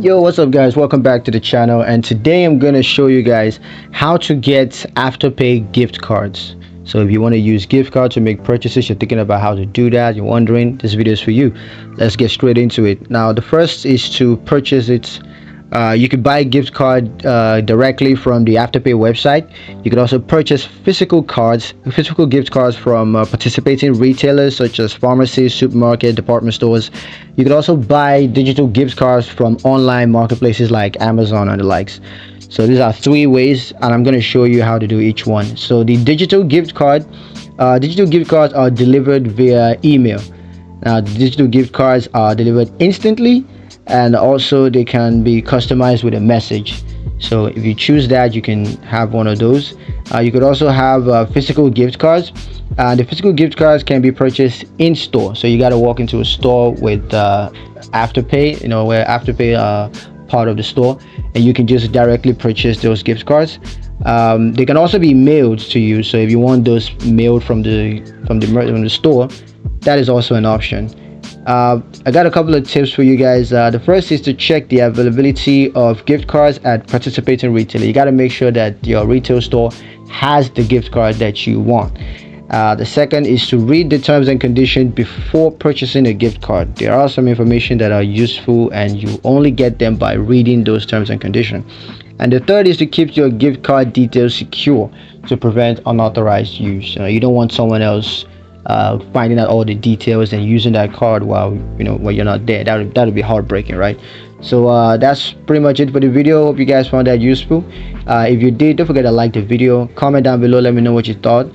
Yo, what's up guys, welcome back to the channel, and today I'm gonna show you guys how to get Afterpay gift cards. So if you want to use gift cards to make purchases, you're thinking about how to do that, you're wondering, this video is for you. Let's get straight into it. Now the first is to purchase it. You could buy a gift card directly from the Afterpay website. You could also purchase physical gift cards from participating retailers such as pharmacies, supermarket, department stores. You could also buy digital gift cards from online marketplaces like Amazon and the likes. So these are three ways, and I'm going to show you how to do each one. So the digital gift cards are delivered via email. Now the digital gift cards are delivered instantly, and also they can be customized with a message. So if you choose that, you can have one of those. You could also have physical gift cards. The physical gift cards can be purchased in store, so you got to walk into a store with Afterpay, where Afterpay part of the store, and you can just directly purchase those gift cards. They can also be mailed to you, so if you want those mailed from the store, that is also an option. I got a couple of tips for you guys. The first is to check the availability of gift cards at participating retailer. You got to make sure that your retail store has the gift card that you want. The second is to read the terms and conditions before purchasing a gift card. There are some information that are useful, and you only get them by reading those terms and conditions. And the third is to keep your gift card details secure to prevent unauthorized use. You don't want someone else finding out all the details and using that card while you're not there. That would be heartbreaking, right? So that's pretty much it for the video. Hope you guys found that useful. If you did, don't forget to like the video, comment down below, let me know what you thought.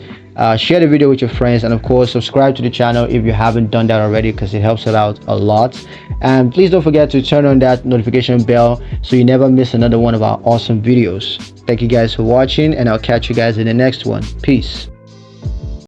Share the video with your friends, and of course subscribe to the channel if you haven't done that already, because it helps it out a lot. And please don't forget to turn on that notification bell so you never miss another one of our awesome videos. Thank you guys for watching, and I'll catch you guys in the next one. Peace.